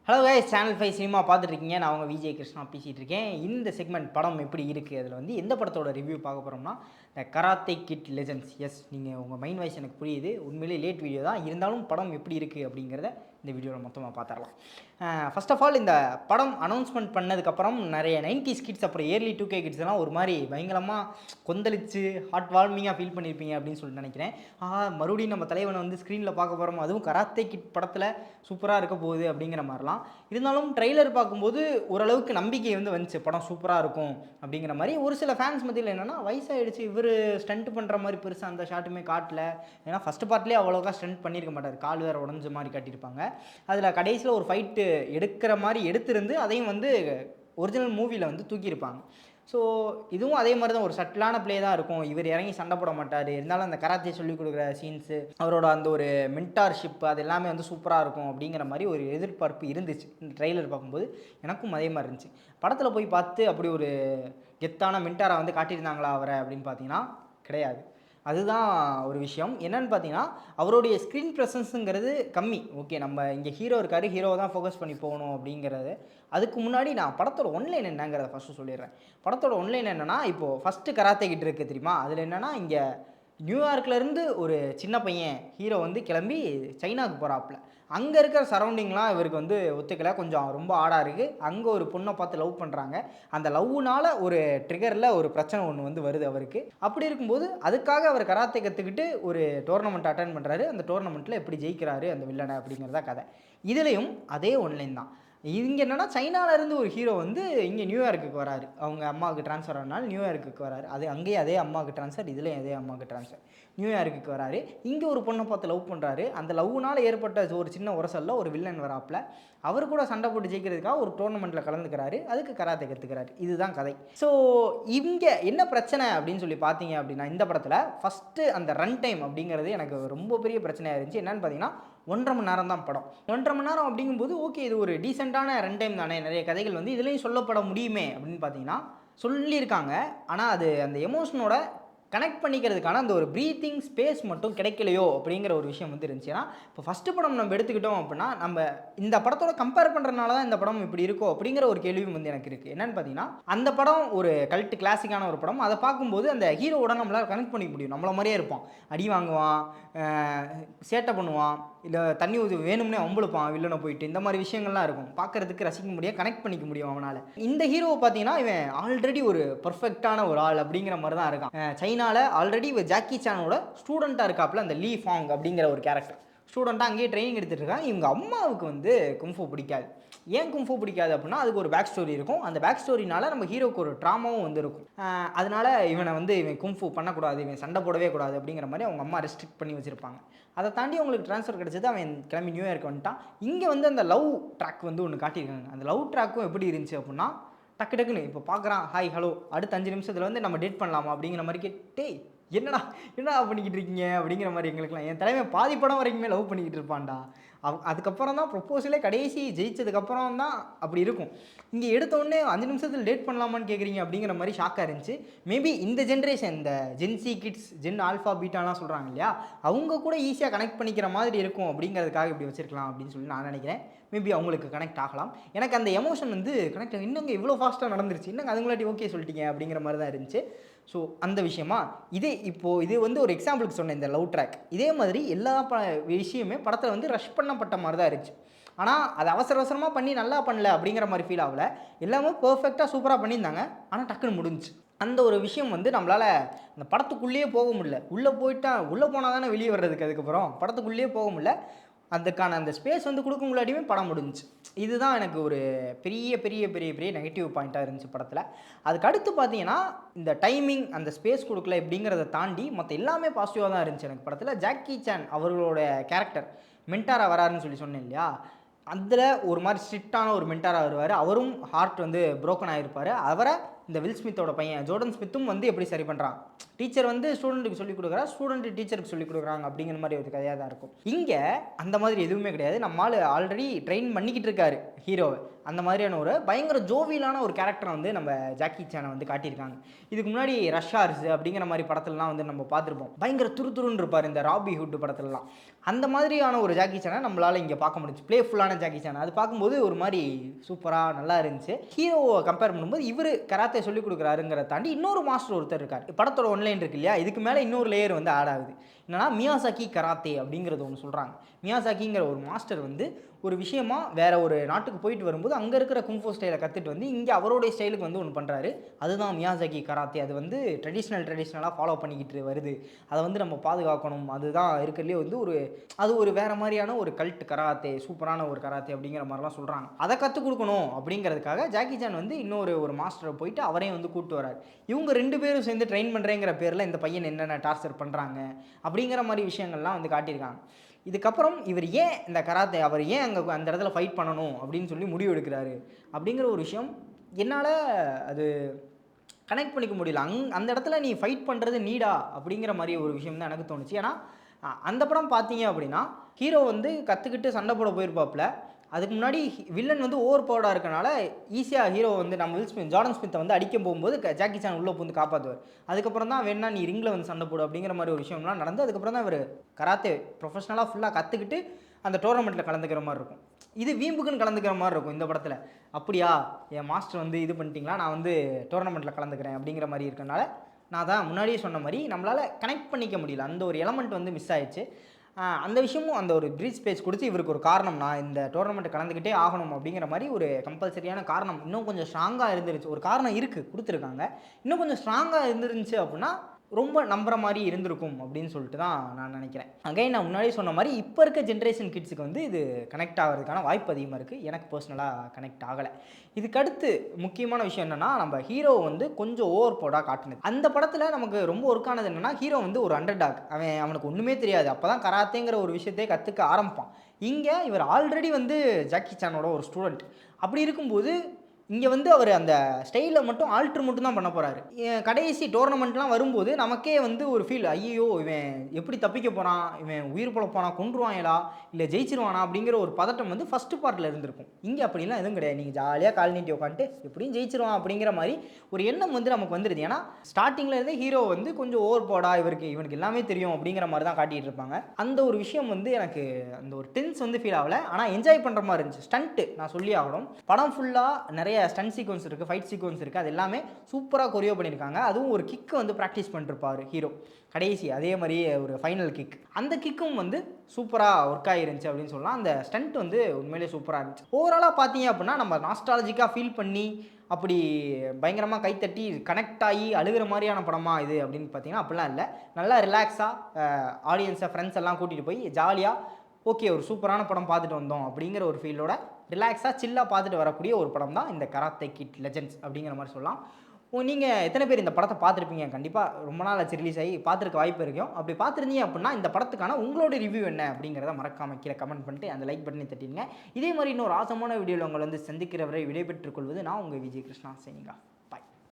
Hello guys, channel 5 cinema பார்த்துட்ருக்கீங்க. நான் உங்கள் விஜய் கிருஷ்ணா பேசிகிட்டு இருக்கேன். இந்த செக்மெண்ட் படம் எப்படி இருக்குது, அதில் வந்து எந்த படத்தோட ரிவ்யூ பார்க்க போகிறோம்னா த கராத்தே கிட் லெஜெண்ட்ஸ். எஸ், நீங்கள் உங்கள் மைண்ட் வாய்ஸ் எனக்கு புரியுது. உண்மையிலே லேட் வீடியோ தான் இருந்தாலும் படம் எப்படி இருக்குது அப்படிங்கிறத இந்த வீடியோவில் மொத்தமாக பார்த்துடலாம். ஃபர்ஸ்ட் ஆஃப் ஆல், இந்த படம் அனௌன்ஸ்மெண்ட் பண்ணதுக்கப்புறம் நிறைய 90s கிட்ஸ் அப்புறம் ஏர்லி 2K கிட்ஸ் எல்லாம் ஒரு மாதிரி பயங்கரமாக கொந்தளிச்சு ஹார்ட் வார்மிங்காக ஃபீல் பண்ணியிருப்பீங்க அப்படின்னு சொல்லிட்டு நினைக்கிறேன். மறுபடியும் நம்ம தலைவனை வந்து ஸ்க்ரீனில் பார்க்க போகிறோம், அதுவும் கராத்தே கிட் படத்தில் சூப்பராக இருக்க போகுது அப்படிங்கிற மாதிரிலாம். இருந்தாலும் ட்ரெய்லர் பார்க்கும்போது ஓரளவுக்கு நம்பிக்கை வந்து வந்துச்சு, படம் சூப்பராக இருக்கும் அப்படிங்கிற மாதிரி. ஒரு சில ஃபேன்ஸ் மத்தியில் என்னென்னா, வயசாகிடுச்சு, இவர் ஸ்டண்ட் பண்ணுற மாதிரி பெருசாக அந்த ஷாட்டுமே காட்டல. ஏன்னா ஃபஸ்ட்டு பார்ட்லேயே அவ்வளோக்கா ஸ்டண்ட் பண்ணியிருக்க மாட்டார், கால் வேறு உடஞ்ச மாதிரி காட்டியிருப்பாங்க. அதில் கடைசியில் ஒரு ஃபைட்டு எடுக்கிற மாதிரி எடுத்திருந்து அதையும் வந்து ஒரிஜினல் மூவியில் வந்து தூக்கியிருப்பாங்க. ஸோ இதுவும் அதே மாதிரி தான், ஒரு சட்டிலான ப்ளே தான் இருக்கும். இவர் இறங்கி சண்டை போட மாட்டார், இருந்தாலும் அந்த கராத்தே சொல்லிக் கொடுக்குற சீன்ஸு, அவரோட அந்த ஒரு மென்டார்ஷிப், அது எல்லாமே வந்து சூப்பராக இருக்கும் அப்படிங்கிற மாதிரி ஒரு எதிர்பார்ப்பு இருந்துச்சு. இந்த ட்ரெய்லர் பார்க்கும்போது எனக்கும் அதே மாதிரி இருந்துச்சு. படத்தில் போய் பார்த்து அப்படி ஒரு கெத்தான மென்டாரை வந்து காட்டியிருந்தாங்களா அவரை அப்படின்னு பார்த்தீங்கன்னா கிடையாது. அதுதான் ஒரு விஷயம். என்னென்னு பார்த்தீங்கன்னா, அவருடைய ஸ்க்ரீன் ப்ரெசன்ஸுங்கிறது கம்மி. ஓகே, நம்ம இங்கே ஹீரோ இருக்கார், ஹீரோவை தான் ஃபோக்கஸ் பண்ணி போகணும் அப்படிங்கிறது. அதுக்கு முன்னாடி நான் படத்தோட ஒன்லைன் என்னங்கிறத ஃபஸ்ட்டு சொல்லிடுறேன். படத்தோட ஒன்லைன் என்னென்னா, இப்போது ஃபஸ்ட்டு கராத்தே கிட் இருக்குது தெரியுமா, அதில் என்னென்னா, இங்கே நியூயார்க்லேருந்து ஒரு சின்ன பையன் ஹீரோ வந்து கிளம்பி சைனாவுக்கு போகிறாப்புல. அங்கே இருக்கிற சரௌண்டிங்லாம் இவருக்கு வந்து ஒத்துக்கலை, கொஞ்சம் ரொம்ப ஆடாக இருக்குது. அங்கே ஒரு பொண்ணை பார்த்து லவ் பண்ணுறாங்க. அந்த லவ்னால் ஒரு ட்ரிகரில் ஒரு பிரச்சனை ஒன்று வந்து வருது அவருக்கு. அப்படி இருக்கும்போது அதுக்காக அவர் கராத்தே கற்றுக்கிட்டு ஒரு டோர்னமெண்ட் அட்டன் பண்ணுறாரு. அந்த டோர்னமெண்ட்டில் எப்படி ஜெயிக்கிறாரு அந்த வில்லனை அப்படிங்கிறதா கதை. இதுலேயும் அதே ஒன்லைன் தான். இங்கே என்னென்னா, சைனாவிலேருந்து ஒரு ஹீரோ வந்து இங்கே நியூயார்க்குக்கு வராரு. அவங்க அம்மாவுக்கு ட்ரான்ஸ்ஃபர் ஆனால் நியூயார்க்குக்கு வராரு. அங்கேயே அதே அம்மாவுக்கு ட்ரான்ஸ்ஃபர், இதுலேயும் அதே அம்மாவுக்கு ட்ரான்ஸ்ஃபர். நியூயார்க்குக்கு வராரு. இங்கே ஒரு பொண்ணை பார்த்து லவ் பண்ணுறாரு. அந்த லவ்னால் ஏற்பட்ட ஒரு சின்ன உரசலில் ஒரு வில்லன் வராப்பில். அவர் கூட சண்டை போட்டு ஜெயிக்கிறதுக்காக ஒரு டோர்னமெண்ட்டில் கலந்துக்கிறாரு. அதுக்கு கராத்தே கற்றுக்கிறாரு. இதுதான் கதை. ஸோ இங்கே என்ன பிரச்சனை அப்படின்னு சொல்லி பார்த்தீங்க அப்படின்னா, இந்த படத்தில் ஃபஸ்ட்டு அந்த ரன் டைம் அப்படிங்கிறது எனக்கு ரொம்ப பெரிய பிரச்சனையாக இருந்துச்சு. என்னென்னு பார்த்தீங்கன்னா, 1.5 மணி நேரம் தான் படம். 1.5 மணி நேரம் அப்படிங்கும்போது ஓகே, இது ஒரு டீசெண்டான ரன் டைம் தானே, நிறைய கதைகள் வந்து இதுலேயும் சொல்லப்பட முடியுமே அப்படின்னு பார்த்தீங்கன்னா சொல்லியிருக்காங்க. ஆனால் அது அந்த எமோஷனோட கனெக்ட் பண்ணிக்கிறதுக்கான அந்த ஒரு ப்ரீத்திங் ஸ்பேஸ் மட்டும் கிடைக்கலையோ அப்படிங்கிற ஒரு விஷயம் வந்து இருந்துச்சு. ஏன்னா இப்போ ஃபஸ்ட்டு படம் நம்ம எடுத்துக்கிட்டோம் அப்படின்னா, நம்ம இந்த படத்தோட கம்பேர் பண்ணுறதுனால தான் இந்த படம் இப்படி இருக்கோ அப்படிங்கிற ஒரு கேள்வியும் வந்து எனக்கு இருக்குது. என்னென்னு பார்த்தீங்கன்னா, அந்த படம் ஒரு கல்ட்டு கிளாசிக்கான ஒரு படம். அதை பார்க்கும்போது அந்த ஹீரோவோட நம்மளால் கனெக்ட் பண்ணிக்க முடியும். நம்மள மாதிரியே இருப்பான், அடி வாங்குவான், சேட்டை பண்ணுவான், இல்லை தண்ணி ஊற்றி வேணும்னே அம்பளுப்பான் வில்லனை போயிட்டு, இந்த மாதிரி விஷயங்கள்லாம் இருக்கும். பார்க்குறதுக்கு ரசிக்க முடியும், கனெக்ட் பண்ணிக்க முடியும் அவனால். இந்த ஹீரோவை பார்த்தீங்கன்னா, இவன் ஆல்ரெடி ஒரு பர்ஃபெக்டான ஒரு ஆள் அப்படிங்கிற மாதிரி தான் இருக்கான். சைனாவில் ஆல்ரெடி ஜாக்கி சானோட ஸ்டூடெண்ட்டாக இருக்காப்புல அந்த லீ ஃபாங் அப்படிங்கிற ஒரு கேரக்டர். ஸ்டூடெண்ட்டாக அங்கேயே ட்ரைனிங் எடுத்துகிட்டு இருக்காங்க. இவங்க அம்மாவுக்கு வந்து கும்ஃபு பிடிக்காது. ஏன் கும்ஃபு பிடிக்காது அப்படின்னா, அதுக்கு ஒரு பேக் ஸ்டோரி இருக்கும். அந்த பேக் ஸ்டோரினால நம்ம ஹீரோக்கு ஒரு ட்ராமாவும் வந்து இருக்கும். அதனால் இவனை வந்து இவன் கும்ஃபு பண்ணக்கூடாது, இவன் சண்டை போடவே கூடாது அப்படிங்கிற மாதிரி அவங்க அம்மா ரெஸ்ட்ரிக்ட் பண்ணி வச்சுருப்பாங்க. அதை தாண்டி அவங்களுக்கு ட்ரான்ஸ்ஃபர் கிடச்சது, அவன் கிளம்பி நியூயார்க் வந்துட்டான். இங்கே வந்து அந்த லவ் ட்ராக் வந்து ஒன்று காட்டியிருக்காங்க. அந்த லவ் ட்ராக்கும் எப்படி இருந்துச்சு அப்படின்னா, டக்கு டக்குன்னு இப்போ பார்க்குறான், ஹாய் ஹலோ, அடுத்த 5 நிமிஷத்தில் வந்து நம்ம டேட் பண்ணலாமா அப்படிங்கிற மாதிரி கேட்டே, என்னடா பண்ணிக்கிட்டு இருக்கீங்க அப்படிங்கிற மாதிரி எங்களுக்குலாம். என் தலைமை பாதி படம் வரைக்குமே லவ் பண்ணிக்கிட்டு இருப்பான்டா. அதுக்கப்புறம் தான் ப்ரொப்போசலே கடைசி ஜெயிச்சதுக்கப்புறம் தான் அப்படி இருக்கும். இங்கே எடுத்தோடனே 5 நிமிஷத்தில் டேட் பண்ணலாமான்னு கேட்குறீங்க அப்படிங்கிற மாதிரி ஷாக்காக இருந்துச்சு. மேபி இந்த ஜென்ரேஷன், இந்த ஜென்சி கிட்ஸ், ஜென் ஆல்ஃபா பீட்டாலாம் சொல்கிறாங்க இல்லையா, அவங்க கூட ஈஸியாக கனெக்ட் பண்ணிக்கிற மாதிரி இருக்கும் அப்படிங்கிறதுக்காக இப்படி வச்சிருக்கலாம் அப்படின்னு சொல்லி நான் நினைக்கிறேன். மேபி அவங்களுக்கு கனெக்ட் ஆகலாம். எனக்கு அந்த எமோஷன் வந்து கனெக்ட் ஆகும். இன்னுங்க இவ்வளோ ஃபாஸ்ட்டாக நடந்துருச்சு, இன்னுங்க அதுங்களாட்டி ஓகே சொல்லிட்டீங்க அப்படிங்கிற மாதிரி தான் இருந்துச்சு. ஸோ அந்த விஷயமா இது வந்து ஒரு எக்ஸாம்பிளுக்கு சொன்னேன், இந்த லவ் ட்ராக். இதே மாதிரி எல்லா விஷயமே படத்தில் வந்து ரஷ் பண்ணப்பட்ட மாதிரி தான் இருந்துச்சு. ஆனால் அது அவசரமாக பண்ணி நல்லா பண்ணல அப்படிங்கிற மாதிரி ஃபீல் ஆகலை. எல்லாமே பர்ஃபெக்டாக சூப்பராக பண்ணியிருந்தாங்க. ஆனால் டக்குன்னு முடிஞ்சிச்சு. அந்த ஒரு விஷயம் வந்து நம்மளால் அந்த படத்துக்குள்ளேயே போக முடியல. உள்ளே போனால் தானே வெளியே வர்றதுக்கு. அதுக்கப்புறம் படத்துக்குள்ளேயே போக முடியல. அதுக்கான அந்த ஸ்பேஸ் வந்து கொடுக்க முன்னாடியுமே படம் முடிஞ்சிச்சு. இதுதான் எனக்கு ஒரு பெரிய பெரிய பெரிய பெரிய நெகட்டிவ் பாயிண்ட்டாக இருந்துச்சு படத்தில். அதுக்கு அடுத்து பார்த்தீங்கன்னா, இந்த டைமிங், அந்த ஸ்பேஸ் கொடுக்கல அப்படிங்கிறத தாண்டி மற்ற எல்லாமே பாசிட்டிவாக தான் இருந்துச்சு எனக்கு படத்தில். ஜாக்கி சான் அவர்களோட கேரக்டர் மென்டாராக வராருன்னு சொல்லி சொன்னேன் இல்லையா, அதில் ஒரு மாதிரி ஸ்ட்ரிக்டான ஒரு மென்டாராக வருவார். அவரும் ஹார்ட் வந்து புரோக்கன் ஆகிருப்பார். அவரை இந்த வில் ஸ்மித்தோட பையன் ஜோர்டன் ஸ்மித்தும் வந்து எப்படி சரி பண்ணுறான், டீச்சர் வந்து ஸ்டூடெண்ட்டுக்கு சொல்லிக் கொடுக்குறா, ஸ்டூடெண்ட் டீச்சருக்கு சொல்லிக் கொடுக்குறாங்க அப்படிங்கிற மாதிரி ஒரு கதையாக தான் இருக்கும். இங்கே அந்த மாதிரி எதுவுமே கிடையாது. நம்மால் ஆல்ரெடி ட்ரெயின் பண்ணிக்கிட்டு இருக்காரு ஹீரோவை. அந்த மாதிரியான ஒரு பயங்கர ஜோவியலான ஒரு கேரக்டரை வந்து நம்ம ஜாக்கி சானை வந்து காட்டியிருக்காங்க. இதுக்கு முன்னாடி ரஷ் ஹார்ஸ் அப்படிங்கிற மாதிரி படத்துலலாம் வந்து நம்ம பார்த்துருப்போம். பயங்கர துருதுருன்னு இருப்பார் இந்த ராபி ஹுட் படத்துலலாம். அந்த மாதிரியான ஒரு ஜாக்கி சானை நம்மளால் இங்கே பார்க்க முடிஞ்சு. பிளேஃபுல்லான ஜாக்கி சான். அது பார்க்கும்போது ஒரு மாதிரி சூப்பராக நல்லா இருந்துச்சு. ஹீரோவை கம்பேர் பண்ணும்போது இவர் கராத்தே சொல்லிக் கொடுக்குறாருங்கிறத தாண்டி இன்னொரு மாஸ்டர் ஒருத்தர் இருக்கார். படத்தோட ஒன்லைன் இருக்கு இல்லையா, இதுக்கு மேலே இன்னொரு லேயர் வந்து ஆட் ஆகுது. என்னன்னா மியாசாக்கி கராத்தே அப்படிங்கிறது ஒன்று சொல்கிறாங்க. மியாசாக்கிங்கிற ஒரு மாஸ்டர் வந்து ஒரு விஷயமா வேற ஒரு நாட்டுக்கு போயிட்டு வரும்போது அங்கே இருக்கிற குங்ஃபூ ஸ்டைலை கற்றுட்டு வந்து இங்கே அவருடைய ஸ்டைலுக்கு வந்து ஒன்று பண்ணுறாரு. அதுதான் மியாசாக்கி கராத்தே. அது வந்து ட்ரெடிஷ்னலாக ஃபாலோ பண்ணிக்கிட்டு வருது. அதை வந்து நம்ம பாதுகாக்கணும். அதுதான் இருக்கிறதுலே வந்து அது ஒரு வேறு மாதிரியான ஒரு கல்ட் கராத்தே, சூப்பரான ஒரு கராத்தே அப்படிங்கிற மாதிரிலாம் சொல்கிறாங்க. அதை கற்றுக் கொடுக்கணும் அப்படிங்கிறதுக்காக ஜாக்கி சான் வந்து இன்னொரு மாஸ்டரை போயிட்டு அவரையும் வந்து கூப்பிட்டு வராரு. இவங்க 2 பேரும் சேர்ந்து ட்ரெயின் பண்ணுறேங்கிற பேரில் இந்த பையன் என்னென்ன டார்ச்சர் பண்ணுறாங்க அப்படிங்கிற மாதிரி விஷயங்கள்லாம் வந்து காட்டியிருக்காங்க. இதுக்கப்புறம் இவர் ஏன் இந்த கராத்தே, அவர் ஏன் அந்த இடத்துல ஃபைட் பண்ணணும் அப்படின்னு சொல்லி முடிவு எடுக்கிறாரு அப்படிங்கிற ஒரு விஷயம் என்னால் அது கனெக்ட் பண்ணிக்க முடியல. அந்த இடத்துல நீ ஃபைட் பண்ணுறது நீடா அப்படிங்கிற மாதிரி ஒரு விஷயம் தான் எனக்கு தோணுச்சு. ஏன்னா அந்த படம் பார்த்தீங்க அப்படின்னா ஹீரோ வந்து கற்றுக்கிட்டு சண்டை போட போயிருப்பாப்புல. அதுக்கு முன்னாடி வில்லன் வந்து ஓவர் பவர்டாக இருக்கனால ஈஸியாக ஹீரோ வந்து நம்ம ஜார்டன் ஸ்மித்தை வந்து அடிக்க போகும்போது ஜாக்கி சான் உள்ளே வந்து காப்பாற்றுவார். அதுக்கப்புறம் தான் வேணா நீ ரிங்கில் வந்து சண்டை போடு அப்படிங்கிற மாதிரி ஒரு விஷயம்லாம் நடந்து அதுக்கப்புறம் தான் இவர் கராத்தே ப்ரொஃபஷனலாக ஃபுல்லாக கற்றுக்கிட்டு அந்த டோர்னமெண்ட்டில் கலந்துக்கிற மாதிரி இருக்கும். இது வீம்புக்குன்னு கலந்துக்கிற மாதிரி இருக்கும் இந்த படத்தில். அப்படியா என் மாஸ்டர் வந்து இது பண்ணிட்டீங்களா, நான் வந்து டோர்னமெண்ட்டில் கலந்துக்கிறேன் அப்படிங்கிற மாதிரி இருக்கனால நான் தான் முன்னாடியே சொன்ன மாதிரி நம்மளால் கனெக்ட் பண்ணிக்க முடியல. அந்த ஒரு எலமெண்ட் வந்து மிஸ் ஆயிடுச்சு. அந்த விஷயமும் அந்த ஒரு ப்ரீத் ஸ்பேஸ் கொடுத்து இவருக்கு ஒரு காரணம், நான் இந்த டோர்னமெண்ட்டை கலந்துக்கிட்டே ஆகணும் அப்படிங்கிற மாதிரி ஒரு கம்பல்சரியான காரணம் இன்னும் கொஞ்சம் ஸ்ட்ராங்காக இருந்துருச்சு. ஒரு காரணம் இருக்குது கொடுத்துருக்காங்க. இன்னும் கொஞ்சம் ஸ்ட்ராங்காக இருந்துருந்துச்சு அப்படின்னா ரொம்ப நம்புற மாதிரி இருந்திருக்கும் அப்படின்னு சொல்லிட்டு தான் நான் நினைக்கிறேன். அகைன் நான் முன்னாடி சொன்ன மாதிரி இப்போ இருக்க ஜென்ரேஷன் கிட்ஸுக்கு வந்து இது கனெக்ட் ஆகிறதுக்கான வாய்ப்பு அதிகமாக இருக்குது. எனக்கு பர்சனலாக கனெக்ட் ஆகலை. இதுக்கடுத்து முக்கியமான விஷயம் என்னென்னா நம்ம ஹீரோ வந்து கொஞ்சம் ஓவர் பவர்டாக காட்டுனது. அந்த படத்தில் நமக்கு ரொம்ப ஒர்க்கானது என்னென்னா ஹீரோ வந்து ஒரு அண்டர்டாக். அவனுக்கு ஒன்றுமே தெரியாது. அப்போ தான் கராத்தேங்கிற ஒரு விஷயத்தை கற்றுக்க ஆரம்பிப்பான். இங்கே இவர் ஆல்ரெடி வந்து ஜாக்கி சானோட ஒரு ஸ்டூடெண்ட். அப்படி இருக்கும்போது இங்கே வந்து அவர் அந்த ஸ்டைலில் மட்டும் ஆல்ட்ரு மட்டும் தான் பண்ண போகிறாரு. கடைசி டோர்னமெண்ட்லாம் வரும்போது நமக்கே வந்து ஒரு ஃபீல், ஐயோ இவன் எப்படி தப்பிக்க போகிறான், இவன் உயிர் பொழப்பானா, கொன்றுவாங்களா இல்லை ஜெயிச்சிருவானா அப்படிங்கிற ஒரு பதட்டம் வந்து ஃபஸ்ட்டு பார்ட்டில் இருந்திருக்கும். இங்கே அப்படிலாம் எதுவும் கிடையாது. நீங்கள் ஜாலியாக கால் நீட்டி உட்காந்துட்டு எப்படியும் ஜெயிச்சிருவான் அப்படிங்கிற மாதிரி ஒரு எண்ணம் வந்து நமக்கு வந்துடுது. ஏன்னா ஸ்டார்டிங்கில் இருந்தே ஹீரோ வந்து கொஞ்சம் ஓவர் போடா, இவனுக்கு எல்லாமே தெரியும் அப்படிங்கிற மாதிரி தான் காட்டிகிட்டு இருப்பாங்க. அந்த ஒரு விஷயம் வந்து எனக்கு அந்த ஒரு டென்ஸ் வந்து ஃபீல் ஆகலை. ஆனால் என்ஜாய் பண்ணுற மாதிரி இருந்துச்சு. ஸ்டண்ட்டு நான் சொல்லி ஆகணும். படம் ஃபுல்லாக நிறைய ஸ்டண்ட் சீக்வன்ஸ் இருக்குது, ஃபைட் சீக்வன்ஸ் இருக்குது. அது எல்லாமே சூப்பராக கொரியோ பண்ணியிருக்காங்க. அதுவும் ஒரு கிக்கு வந்து ப்ராக்டிஸ் பண்ணிருப்பார் ஹீரோ கடைசி, அதே மாதிரியே ஒரு ஃபைனல் கிக். அந்த கிக்கும் வந்து சூப்பராக ஒர்க் ஆகிருந்துச்சு அப்படின்னு சொல்லலாம். அந்த ஸ்டண்ட் வந்து உண்மையிலே சூப்பராக இருந்துச்சு. ஓவராலாக பார்த்தீங்க அப்படின்னா நம்ம நாஸ்டாலஜிக்காக ஃபீல் பண்ணி அப்படி பயங்கரமாக கைத்தட்டி கனெக்ட் ஆகி அழுகிற மாதிரியான படமாக இது அப்படின்னு பார்த்தீங்கன்னா அப்படிலாம் இல்லை. நல்லா ரிலாக்ஸாக ஆடியன்ஸை ஃப்ரெண்ட்ஸ் எல்லாம் கூட்டிகிட்டு போய் ஜாலியாக ஓகே ஒரு சூப்பரான படம் பார்த்துட்டு வந்தோம் அப்படிங்கிற ஒரு ஃபீலோட ரிலாக்ஸாக சில்லாக பார்த்துட்டு வரக்கூடிய ஒரு படம் தான் இந்த கராத்தே கிட் லெஜெண்ட்ஸ் அப்படிங்கிற மாதிரி சொல்லலாம். நீங்கள் எத்தனை பேர் இந்த படத்தை பார்த்துருப்பீங்க? கண்டிப்பாக ரொம்ப நாள் ஆச்சு ரிலீஸ் ஆகி, பார்த்துருக்க வாய்ப்பு இருக்கும். அப்படி பார்த்துருந்தீங்க அப்படின்னா இந்த படத்துக்கான உங்களோட ரிவ்யூ என்ன அப்படிங்கிறத மறக்காம கீழே கமெண்ட் பண்ணிட்டு அந்த லைக் பட்டனை தட்டிடுங்க. இதே மாதிரி இன்னொரு ஆசமான வீடியோவில் உங்களை வந்து சந்திக்கிறவரை விடைபெற்றுக் கொள்வது நான் உங்கள் விஜய் கிருஷ்ணா. Signing off.